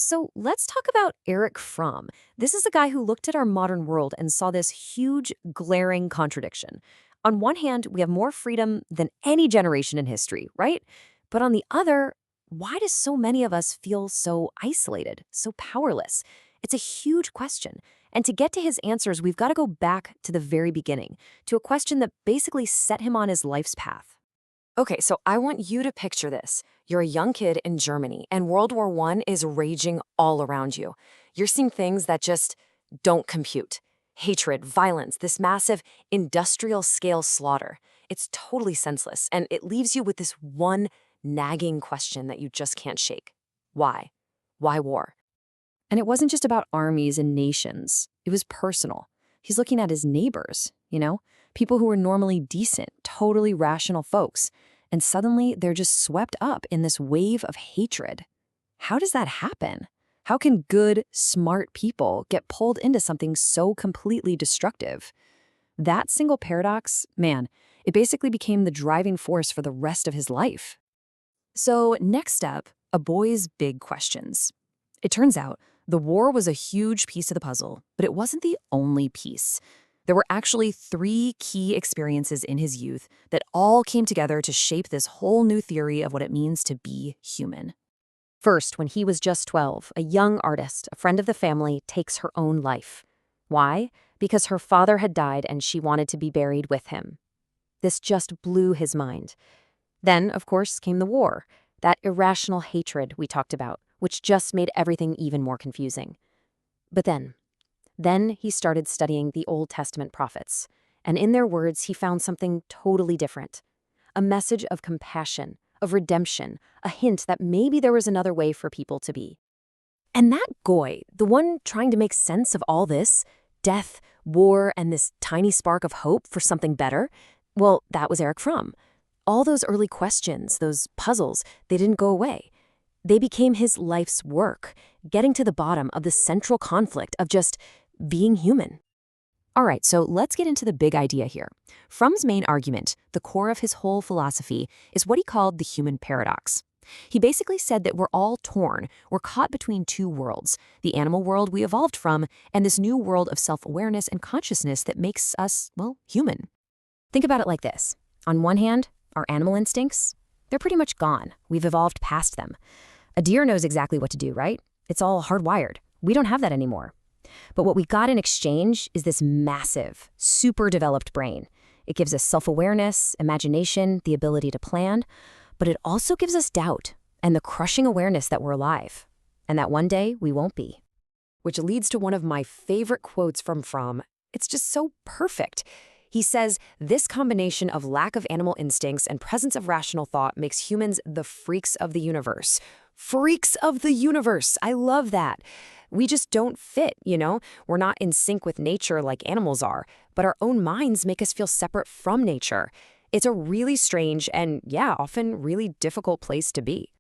So let's talk about Erich Fromm. This is a guy who looked at our modern world and saw this huge, glaring contradiction. On one hand, we have more freedom than any generation in history, right? But on the other, why do so many of us feel so isolated, so powerless? It's a huge question. And to get to his answers, we've got to go back to the very beginning, to a question that basically set him on his life's path. Okay, so I want you to picture this. You're a young kid in Germany, and World War I is raging all around you. You're seeing things that just don't compute. Hatred, violence, this massive industrial-scale slaughter. It's totally senseless, and it leaves you with this one nagging question that you just can't shake. Why? Why war? And it wasn't just about armies and nations. It was personal. He's looking at his neighbors, people who were normally decent, totally rational folks. And suddenly they're just swept up in this wave of hatred. How does that happen? How can good, smart people get pulled into something so completely destructive? That single paradox, man, it basically became the driving force for the rest of his life. So next up, a boy's big questions. It turns out the war was a huge piece of the puzzle, but it wasn't the only piece. There were actually 3 key experiences in his youth that all came together to shape this whole new theory of what it means to be human. First, when he was just 12, a young artist, a friend of the family, takes her own life. Why? Because her father had died and she wanted to be buried with him. This just blew his mind. Then, of course, came the war, that irrational hatred we talked about, which just made everything even more confusing. But then he started studying the Old Testament prophets, and in their words, he found something totally different. A message of compassion, of redemption, a hint that maybe there was another way for people to be. And that Goy, the one trying to make sense of all this, death, war, and this tiny spark of hope for something better, well, that was Erich Fromm. All those early questions, those puzzles, they didn't go away. They became his life's work, getting to the bottom of the central conflict of just being human. All right, so let's get into the big idea here. Fromm's main argument, the core of his whole philosophy, is what he called the human paradox. He basically said that we're all torn, we're caught between 2 worlds, the animal world we evolved from, and this new world of self-awareness and consciousness that makes us, well, human. Think about it like this. On one hand, our animal instincts, they're pretty much gone. We've evolved past them. A deer knows exactly what to do, right? It's all hardwired. We don't have that anymore. But what we got in exchange is this massive, super developed brain. It gives us self-awareness, imagination, the ability to plan, but it also gives us doubt and the crushing awareness that we're alive, and that one day we won't be. Which leads to one of my favorite quotes from Fromm. It's just so perfect. He says, this combination of lack of animal instincts and presence of rational thought makes humans the freaks of the universe. Freaks of the universe. I love that. We just don't fit, We're not in sync with nature like animals are, but our own minds make us feel separate from nature. It's a really strange and, often really difficult place to be.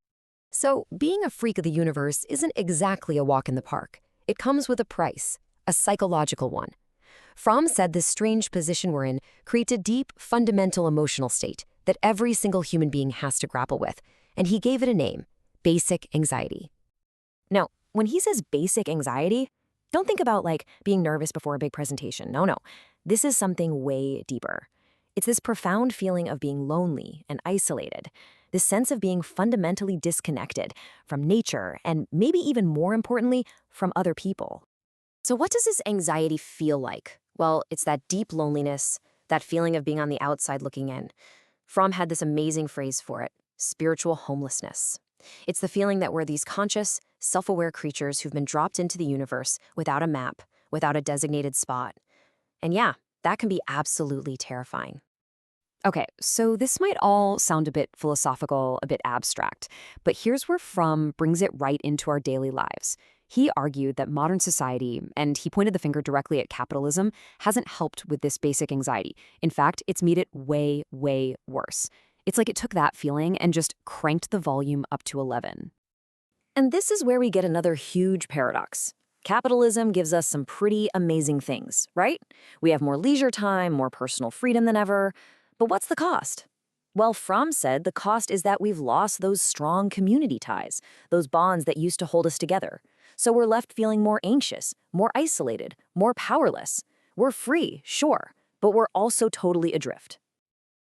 So being a freak of the universe isn't exactly a walk in the park. It comes with a price, a psychological one. Fromm said this strange position we're in creates a deep, fundamental emotional state that every single human being has to grapple with, and he gave it a name, basic anxiety. Now, when he says basic anxiety, don't think about like being nervous before a big presentation. No. This is something way deeper. It's this profound feeling of being lonely and isolated, this sense of being fundamentally disconnected from nature and maybe even more importantly, from other people. So what does this anxiety feel like? Well, it's that deep loneliness, that feeling of being on the outside looking in. Fromm had this amazing phrase for it, spiritual homelessness. It's the feeling that we're these conscious, self-aware creatures who've been dropped into the universe without a map, without a designated spot. And that can be absolutely terrifying. Okay, so this might all sound a bit philosophical, a bit abstract, but here's where Fromm brings it right into our daily lives. He argued that modern society, and he pointed the finger directly at capitalism, hasn't helped with this basic anxiety. In fact, it's made it way, way worse. It's like it took that feeling and just cranked the volume up to 11. And this is where we get another huge paradox. Capitalism gives us some pretty amazing things, right? We have more leisure time, more personal freedom than ever. But what's the cost? Well, Fromm said the cost is that we've lost those strong community ties, those bonds that used to hold us together. So we're left feeling more anxious, more isolated, more powerless. We're free, sure, but we're also totally adrift.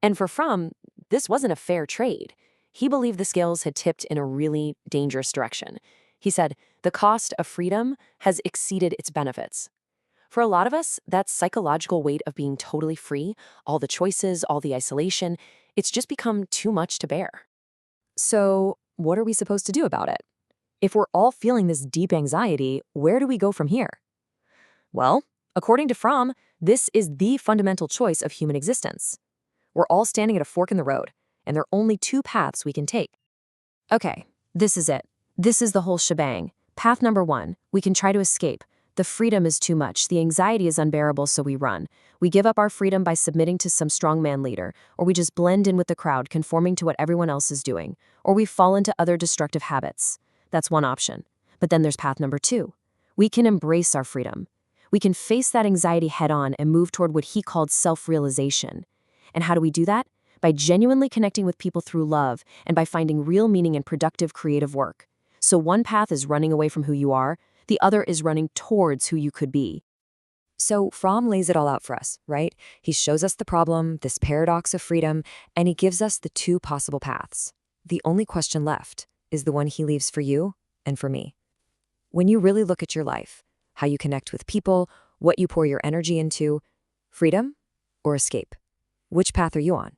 And for Fromm, this wasn't a fair trade. He believed the scales had tipped in a really dangerous direction. He said, the cost of freedom has exceeded its benefits. For a lot of us, that psychological weight of being totally free, all the choices, all the isolation, it's just become too much to bear. So, what are we supposed to do about it? If we're all feeling this deep anxiety, where do we go from here? Well, according to Fromm, this is the fundamental choice of human existence. We're all standing at a fork in the road, and there are only two paths we can take. Okay, this is it. This is the whole shebang. Path number one, we can try to escape. The freedom is too much, the anxiety is unbearable, so we run. We give up our freedom by submitting to some strongman leader, or we just blend in with the crowd, conforming to what everyone else is doing, or we fall into other destructive habits. That's one option. But then there's path number two. We can embrace our freedom. We can face that anxiety head on and move toward what he called self-realization. And how do we do that? By genuinely connecting with people through love and by finding real meaning in productive creative work. So one path is running away from who you are, the other is running towards who you could be. So Fromm lays it all out for us, right? He shows us the problem, this paradox of freedom, and he gives us the two possible paths. The only question left is the one he leaves for you and for me. When you really look at your life, how you connect with people, what you pour your energy into, freedom or escape? Which path are you on?